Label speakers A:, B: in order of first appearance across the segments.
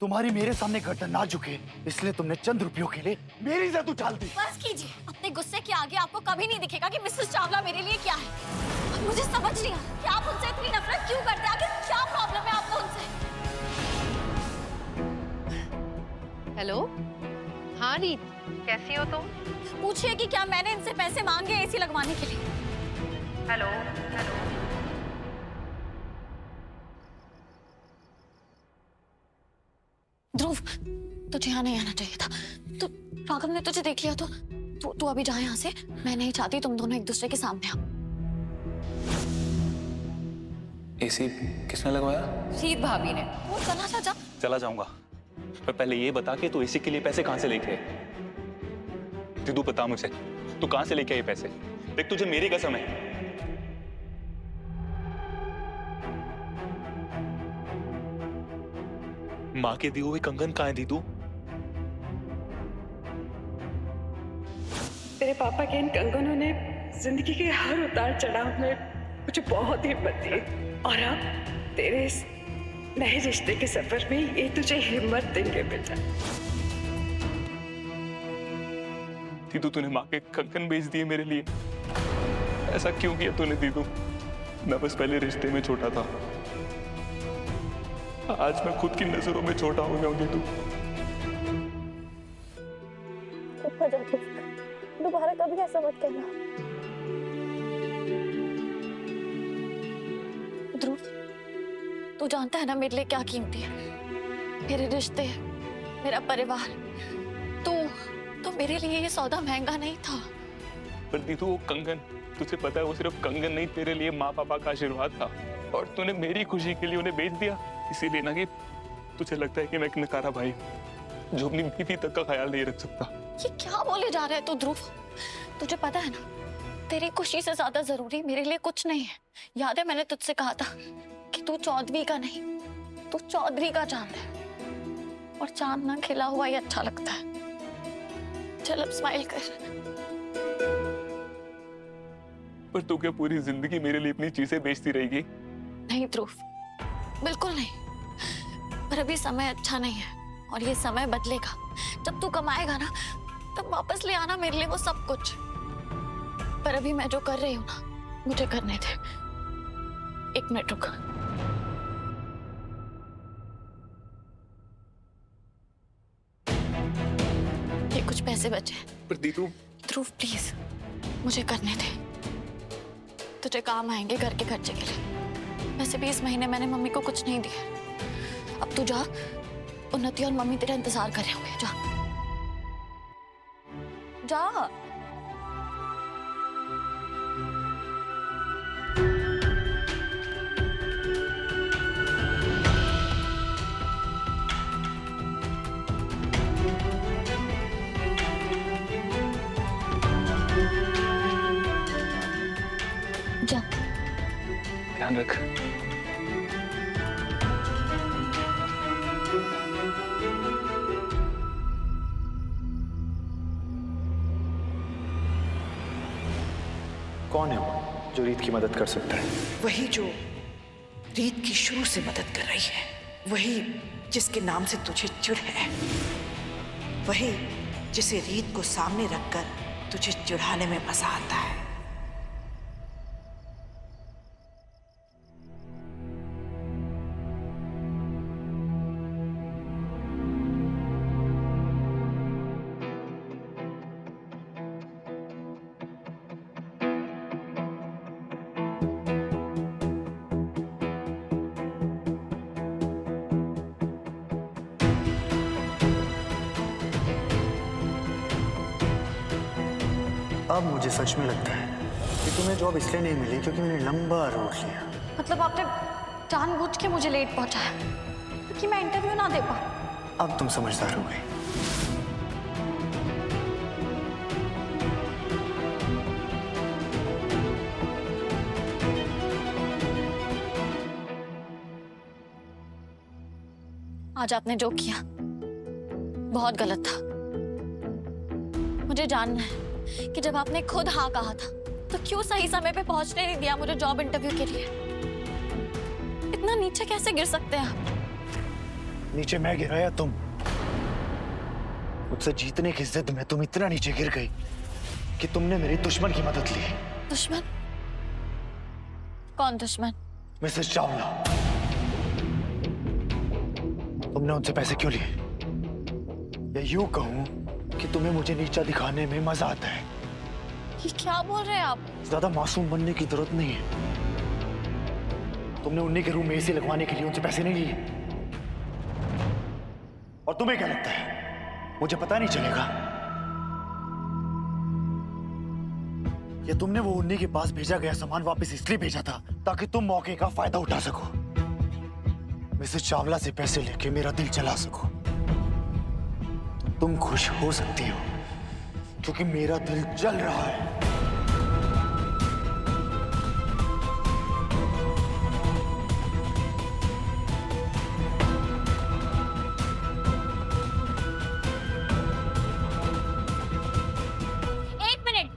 A: तुम्हारी मेरे सामने गर्दन ना झुके, इसलिए तुमने चंद रुपयों के लिए मेरी इज्जत उछाल दी।
B: बस कीजिए, अपने गुस्से के आगे आपको कभी नहीं दिखेगा कि मिसेस चावला मेरे लिए क्या है। और मुझे समझ नहीं आया कि आप उनसे इतनी नफरत क्यों करते हैं। आखिर क्या प्रॉब्लम है आपको उनसे?
C: हेलो, हाँ रीत, कैसी हो तुम?
B: पूछिए कि क्या मैंने इनसे पैसे मांगे एसी लगवाने के लिए।
C: Hello hello.
B: ध्रुव, तुझे यहाँ नहीं आना चाहिए था। तो राघव ने तुझे देख लिया तो तू अभी जा यहाँ से। मैं नहीं चाहती तुम दोनों एक दूसरे के सामने आओ।
D: एसी किसने लगवाया?
C: रीत भाभी ने।
B: वो चला जा।
D: चला जाऊंगा, पर पहले ये बता कि तू एसी के लिए पैसे कहां से लेके आए? तू बता मुझे, तू कहां से लेके आए पैसे? देख, तुझे मेरी कसम है, माँ के दिए हुए कंगन कहां है दी तू?
E: तेरे पापा के इन कंगनों ने जिंदगी के हर उतार चढ़ाव में मुझे बहुत हिम्मत दी, और अब तेरे इस नए रिश्ते के सफर में ये तुझे हिम्मत देंगे बेटा।
D: दीदू, तूने माँ के कंगन बेच दिए मेरे लिए। ऐसा क्यों किया तूने दीदू? मैं बस पहले रिश्ते में छोटा था, आज मैं खुद की नजरों में छोटा हो गया हूँ दीदू।
B: दोबारा कभी ऐसा मत करना। ध्रुव, तू जानता है ना मेरे लिए क्या कीमती है। मेरे रिश्ते, मेरा परिवार। तो मेरे लिए ये सौदा महंगा नहीं था।
D: पर दीदू, वो कंगन, तुझे पता है वो सिर्फ कंगन नहीं, तेरे लिए माँ पापा का आशीर्वाद था, और तूने मेरी खुशी के लिए उन्हें बेच दिया। इसीलिए ना कि तुझे लगता है कि मैं एक नकारा भाई हूं जो अपनी बीवी तक का ख्याल नहीं रख सकता।
B: ये क्या बोले जा रहे है तू ध्रुव? तुझे पता है ना, तेरी खुशी से ज्यादा जरूरी मेरे लिए कुछ नहीं है। याद है मैंने तुझसे कहा था कि तू चौधरी का नहीं, तू चौधरी का चांद है, और चांद ना खिला हुआ ही अच्छा लगता है। चल अब स्माइल कर।
D: पर तू क्या पूरी जिंदगी मेरे लिए अपनी चीजें बेचती रहेगी?
B: नहीं ध्रुव, बिल्कुल नहीं। पर अभी समय अच्छा नहीं है, और ये समय बदलेगा। जब तू कमाएगा ना, तब वापस ले आना मेरे लिए वो सब कुछ। पर अभी मैं जो कर रही हूँ ना, मुझे करने दे। एक मिनट रुक। ये कुछ पैसे बचे।
D: पर दीदू,
B: ध्रुव प्लीज, मुझे करने दे। तुझे काम आएंगे घर के खर्चे के लिए। वैसे भी इस महीने मैंने मम्मी को कुछ नहीं दिया। अब तू जा, उन्नति और मम्मी तेरा इंतजार कर रहे होंगे। जा जा। जा।
D: ध्यान रख।
A: कौन है वो जो रीत की मदद कर सकता है?
E: वही जो रीत की शुरू से मदद कर रही है, वही जिसके नाम से तुझे चिढ़ है, वही जिसे रीत को सामने रखकर तुझे चिढ़ाने में मजा आता है।
A: अब मुझे सच में लगता है कि तुम्हें जॉब इसलिए नहीं मिली क्योंकि मैंने लंबा रूट लिया।
B: मतलब आपने जानबूझ के मुझे लेट पहुंचाया क्योंकि मैं इंटरव्यू ना दे पाऊं।
A: अब तुम समझदार हो गई।
B: आज आपने जो किया बहुत गलत था। मुझे जानना है कि जब आपने खुद हाँ कहा था तो क्यों सही समय पे पहुंचने नहीं दिया मुझे जॉब इंटरव्यू के लिए। इतना नीचे कैसे गिर सकते हैं आप?
A: नीचे मैं गिरा या तुम? मुझसे जीतने की जिद में तुम इतना नीचे गिर गई कि तुमने मेरी दुश्मन की मदद ली।
B: दुश्मन? कौन दुश्मन?
A: मिसेस चावला। तुमने उनसे पैसे क्यों लिए? या यूं कहूं कि तुम्हें मुझे नीचा दिखाने में मजा आता है।
B: ये क्या बोल रहे हैं आप?
A: ज्यादा मासूम बनने की जरूरत नहीं है। तुमने उन्हीं के रूम में एसी लगवाने के लिए उनसे पैसे नहीं लिए। और तुम्हें क्या लगता है मुझे पता नहीं चलेगा? या तुमने वो उन्हीं के पास भेजा गया सामान वापस इसलिए भेजा था ताकि तुम मौके का फायदा उठा सको, मिसेस चावला से पैसे लेके मेरा दिल जला सको। तो तुम खुश हो सकती हो क्योंकि मेरा दिल जल रहा है।
B: एक मिनट।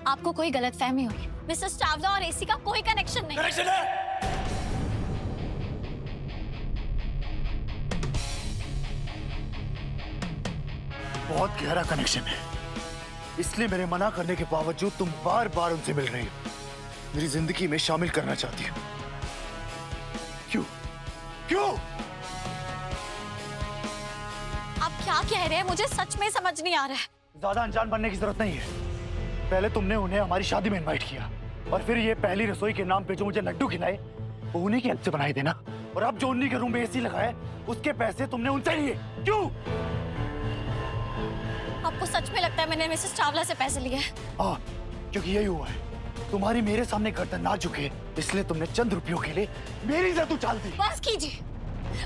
B: आपको कोई गलतफहमी हुई। मिसेस चावला और एसी का कोई कनेक्शन नहीं।
A: कनेक्शन है। बहुत गहरा कनेक्शन है। इसलिए मेरे मना करने के बावजूद तुम बार बार उनसे मिल रही हो, मेरी जिंदगी में शामिल करना चाहती हो। क्यों? क्यों?
B: आप क्या कह रहे हैं? मुझे सच में समझ नहीं आ रहा है।
A: ज्यादा अनजान बनने की जरूरत नहीं है। पहले तुमने उन्हें हमारी शादी में इनवाइट किया और फिर ये पहली रसोई के नाम पे जो मुझे लड्डू खिलाए वो उन्हीं के हाथ से बनाए थे ना। और अब जो उन्हीं के रूम में एसी लगाए उसके पैसे तुमने उनसे लिए। क्यों?
B: आपको सच में लगता है मैंने मिसेस चावला से पैसे लिए?
A: हाँ, क्योंकि यही हुआ है। तुम्हारी मेरे सामने गर्दन ना झुके इसलिए तुमने चंद रुपयों के लिए मेरी इज्जत उछाल दी।
B: बस कीजिए।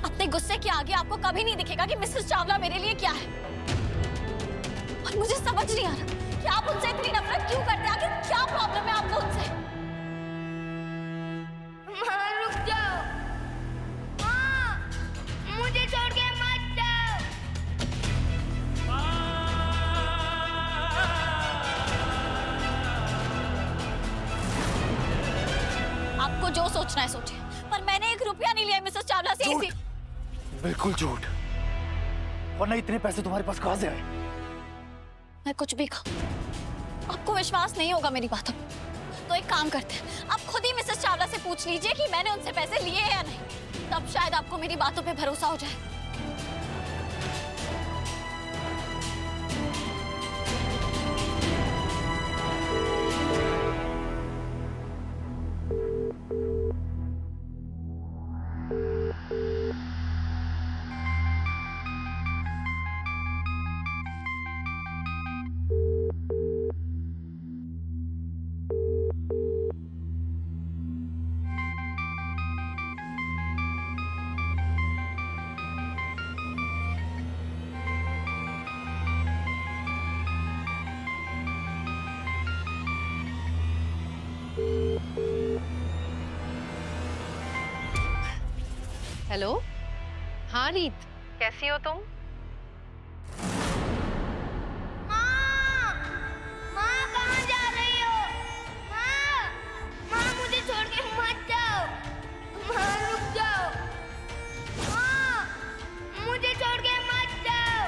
B: अपने गुस्से के आगे आपको कभी नहीं दिखेगा कि मिसेस चावला मेरे लिए क्या है। और मुझे समझ नहीं आ रहा कि आप उनसे इतनी नफरत क्यों करते हैं। आखिर क्या प्रॉब्लम है आपको उनसे?
F: माँ रुक जाओ। माँ, मुझे छोड़ के मत जाओ।
B: आपको जो सोचना है सोचिए, पर मैंने 1 रुपया नहीं लिया मिसेस चावला से।
A: झूठ। बिल्कुल झूठ। वरना इतने पैसे तुम्हारे पास कहां से आए?
B: मैं कुछ भी कहूं आपको विश्वास नहीं होगा मेरी बातों पर। तो एक काम करते हैं, आप खुद ही मिसेस चावला से पूछ लीजिए कि मैंने उनसे पैसे लिए या नहीं। तब शायद आपको मेरी बातों पे भरोसा हो जाए।
C: हेलो। हाँ रीत, कैसी हो तुम?
F: माँ, माँ कहाँ जा रही हो? माँ, माँ मुझे छोड़ के मत जाओ। माँ रुक जाओ। माँ, मुझे छोड़ के मत जाओ।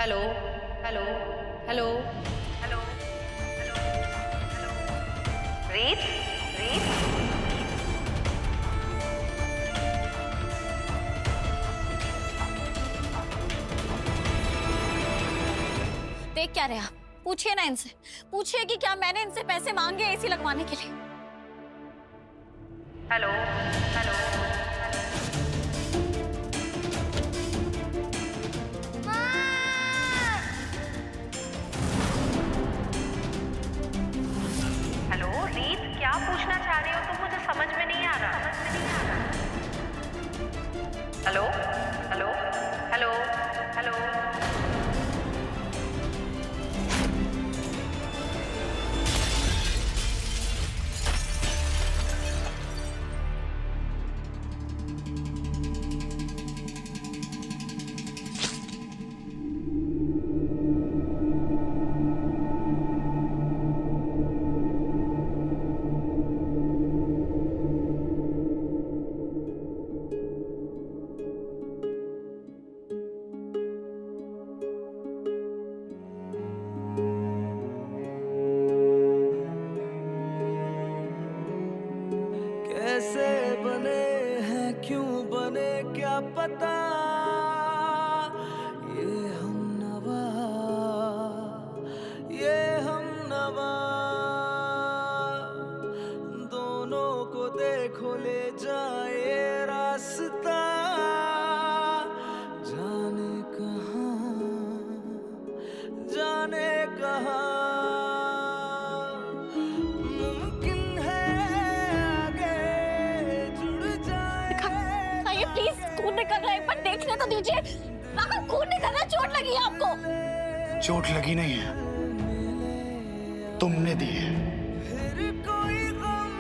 C: Hello hello hello hello hello hello. रीत रीत।
B: देख क्या रहे आप? पूछिए ना इनसे, पूछिए कि क्या मैंने इनसे पैसे मांगे एसी लगवाने के लिए।
C: Hello hello. हेलो रीत, क्या पूछना चाह रही हो तुम? मुझे समझ में नहीं आ रहा। Hello hello hello hello.
G: जाने कहाँ मुमकिन है आगे जुड़ जाए।
B: ये प्लीज खून निकल रहा है, पर देखने तो दीजिए। राघव, खून निकल रहा है, चोट लगी है आपको।
A: चोट लगी नहीं है, तुमने दी है।
G: फिर कोई गम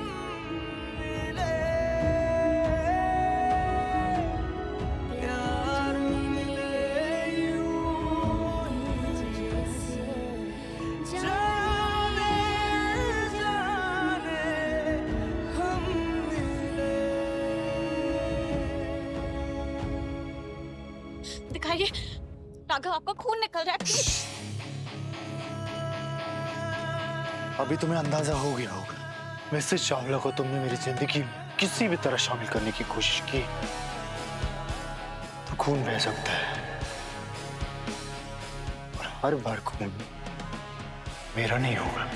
G: मिले, प्यार मिले यूं ही जैसे जाने जाने हम मिले।
B: दिखाइए राघव, आपका खून निकल रहा है, प्लीज।
A: अभी तुम्हें अंदाजा हो गया होगा, मिसेस चावला को तुमने मेरी जिंदगी में किसी भी तरह शामिल करने की कोशिश की तो खून बह सकता है, और हर बार खून मेरा नहीं होगा।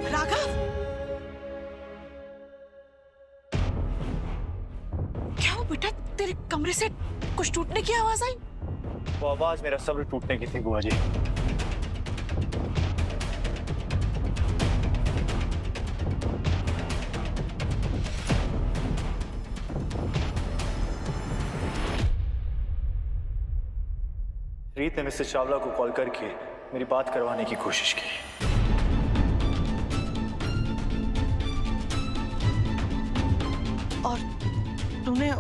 E: राघव, क्या हो बेटा, तेरे कमरे से कुछ टूटने की आवाज आई?
A: वो आवाज मेरा सब्र टूटने की थी बुआ जी। रीत ने मिसेस चावला को कॉल करके मेरी बात करवाने की कोशिश की।
E: और तूने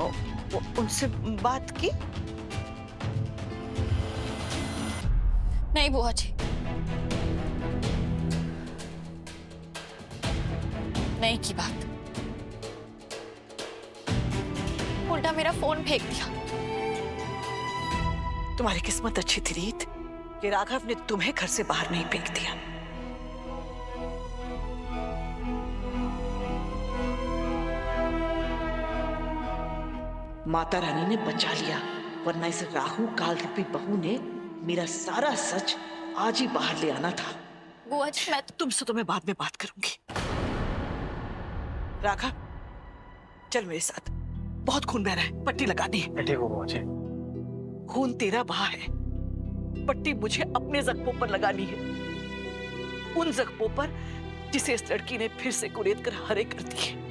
E: उनसे बात की?
B: नहीं बुआ जी, नहीं की बात। उल्टा मेरा फोन फेंक दिया।
E: तुम्हारी किस्मत अच्छी थी रीत कि राघव ने तुम्हें घर से बाहर नहीं फेंक दिया। माता रानी ने बचा लिया, वरना इस राहु काल रूपी बहू ने मेरा सारा सच आज ही बाहर ले आना था।
B: बुआ जी, मैं
E: तुमसे तो मैं बाद में बात करूंगी। राघव, चल मेरे साथ, बहुत खून बह रहा है, पट्टी लगानी है।
A: ठीक हो बुआ जी।
E: खून तेरा बहा है, पट्टी मुझे अपने जख्मों पर लगानी है, उन जख्मों पर जिसे इस लड़की ने फिर से कुरेद कर हरे कर दिए।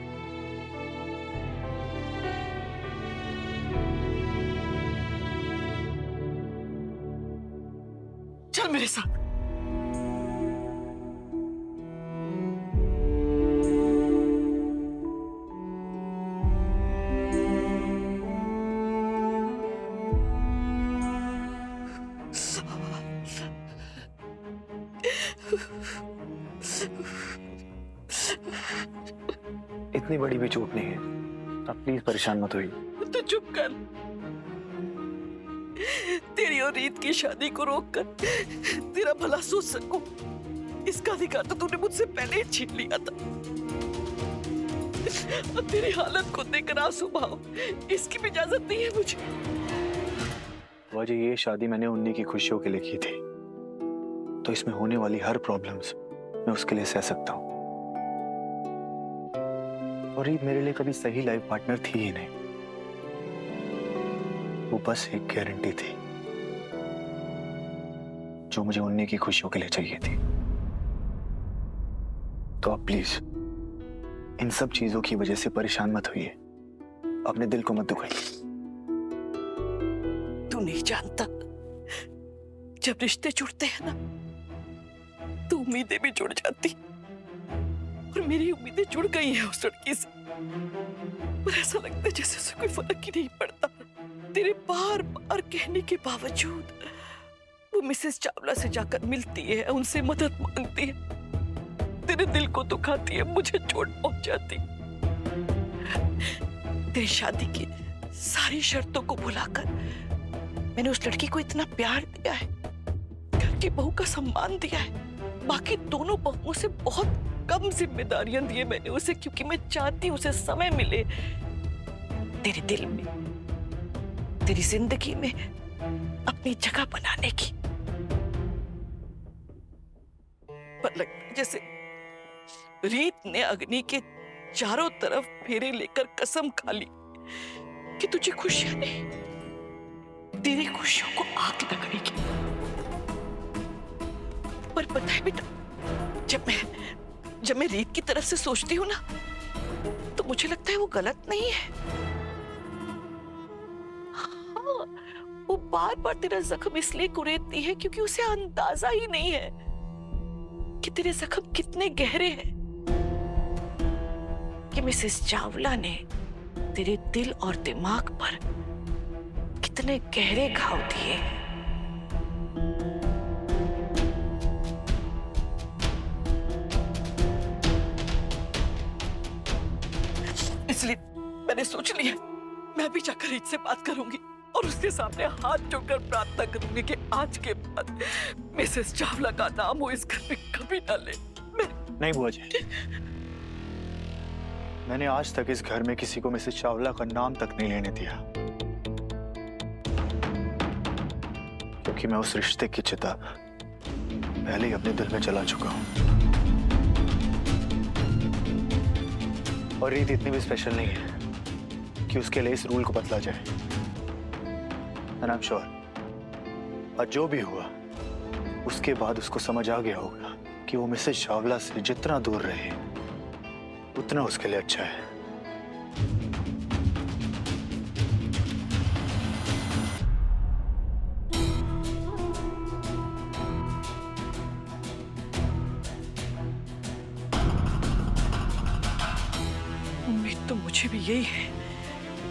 E: चल मेरे साथ।
A: इतनी बड़ी भी चोट नहीं है, आप प्लीज परेशान मत होइए।
E: तो चुप कर। तेरी और रीत की शादी को रोककर तेरा भला सोच सकूं, इसका अधिकार तो तूने मुझसे पहले ही छीन लिया था। अब तेरी हालत को देखकर आंसू बहाओ, इसकी भी इजाजत नहीं है मुझे।
A: बुआ जी, ये शादी मैंने उन्हीं की खुशियों के लिए की थी, तो इसमें होने वाली हर प्रॉब्लम्स मैं उसके लिए सह सकता हूँ। और रीत मेरे लिए कभी सही लाइफ पार्टनर थी ही नहीं, वो बस एक गारंटी थी जो मुझे उन्हीं की खुशियों के लिए चाहिए थी। तो आप प्लीज इन सब चीजों की वजह से परेशान मत होइए, अपने दिल को मत दुखाइए।
E: तू नहीं जानता, जब रिश्ते जुड़ते हैं ना तो उम्मीदें भी जुड़ जाती, और मेरी उम्मीदें जुड़ गई हैं उस लड़की से। पर ऐसा लगता है जैसे उसे कोई फर्क ही नहीं पड़ता। तेरे बार बार कहने के बावजूद वो मिसेस चावला से जाकर मिलती है, उनसे मदद मांगती है, तेरे दिल को दुखाती है, मुझे चोट पहुंचाती। तेरी शादी की सारी शर्तों को भुलाकर मैंने उस लड़की को इतना प्यार दिया है, घर की बहू का सम्मान दिया है। बाकी दोनों बहुओं से बहुत कम जिम्मेदारियां दी मैंने उसे, क्योंकि मैं चाहती उसे समय मिले तेरे दिल में, तेरी जिंदगी में अपनी जगह बनाने की। पर लगता है जैसे रीत ने अग्नि के चारों तरफ फेरे लेकर कसम खा ली कि तुझे खुशियां नहीं, तेरी खुशियों को आग लगाएगी। पर पता है बेटा, जब मैं रीत की तरफ से सोचती हूँ ना, तो मुझे लगता है वो गलत नहीं है। हाँ, वो बार बार तेरा जख्म इसलिए कुरेदती है क्योंकि उसे अंदाजा ही नहीं है कि तेरे जख्म कितने गहरे हैं, कि मिसेस चावला ने तेरे दिल और दिमाग पर कितने गहरे घाव दिए। इसलिए मैंने सोच लिया, मैं भी जाकर रीत से बात करूंगी और उसके सामने हाथ जोड़कर प्रार्थना करूंगी कि आज के बाद मिसेस चावला का नाम वो इस घर में कभी ना ले।
A: नहीं बुआ जी, मैंने आज तक इस घर में किसी को मिसेस चावला का नाम तक नहीं लेने दिया, क्योंकि मैं उस रिश्ते की चिता पहले ही अपने दिल में जला चुका हूं। और रीत इतनी भी स्पेशल नहीं है कि उसके लिए इस रूल को बदला जाए। एंड आई एम श्योर, और जो भी हुआ उसके बाद उसको समझ आ गया होगा कि वो मिसेस चावला से जितना दूर रहे उतना उसके लिए अच्छा है।
E: उम्मीद तो मुझे भी यही है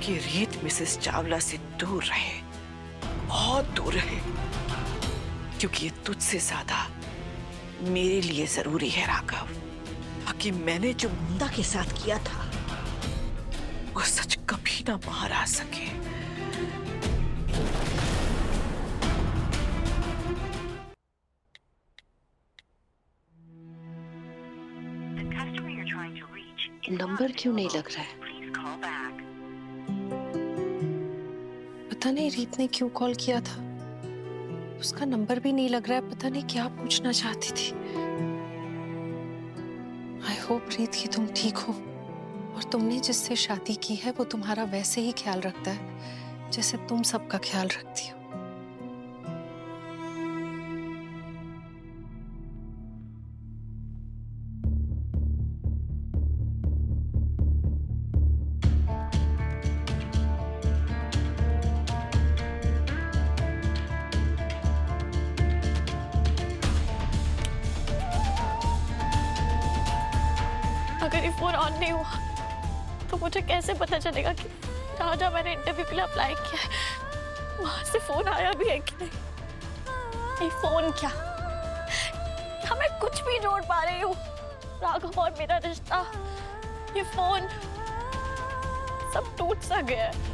E: कि रीत मिसेस चावला से दूर रहे, बहुत दूर रहे, क्योंकि ये तुझसे ज्यादा मेरे लिए जरूरी है राघव। ताकि मैंने जो मुंदा के साथ किया था वो सच कभी ना बाहर आ सके।
H: नंबर क्यों नहीं लग रहा है? पता नहीं रीत ने क्यों कॉल किया था, उसका नंबर भी नहीं लग रहा है। पता नहीं क्या पूछना चाहती थी। आई होप रीत कि तुम ठीक हो और तुमने जिससे शादी की है वो तुम्हारा वैसे ही ख्याल रखता है जैसे तुम सबका ख्याल रखती हो।
B: अगर ये फोन ऑन नहीं हुआ तो मुझे कैसे पता चलेगा कि जहाँ मैंने इंटरव्यू के लिए अप्लाई किया है वहां से फोन आया भी है कि नहीं। ये फोन क्या मैं कुछ भी जोड़ पा रही हूँ राघव और मेरा रिश्ता, ये फोन सब टूट सा गया है।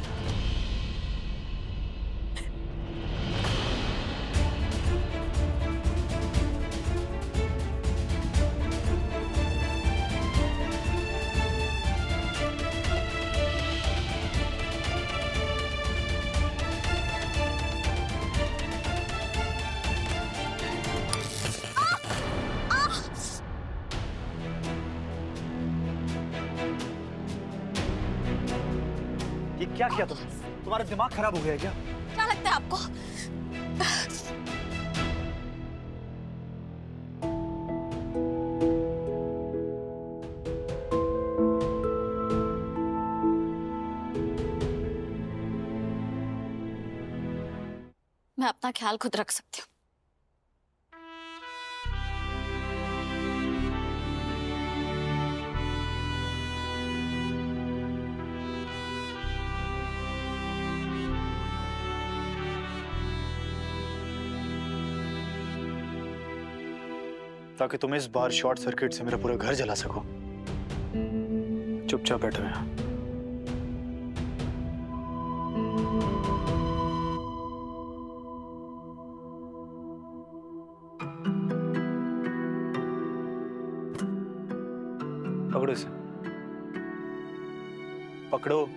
A: ये क्या किया तुमने? तुम्हारा दिमाग खराब हो गया है क्या?
B: क्या लगता है आपको? मैं अपना ख्याल खुद रख सकती हूँ।
A: ताकि तुम इस बार शॉर्ट सर्किट से मेरा पूरा घर जला सको। चुपचाप बैठो यहाँ। पकड़ो इसे, पकड़ो।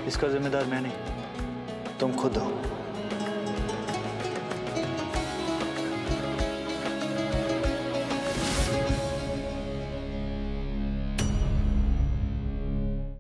A: इसका जिम्मेदार मैं नहीं, तुम खुद हो।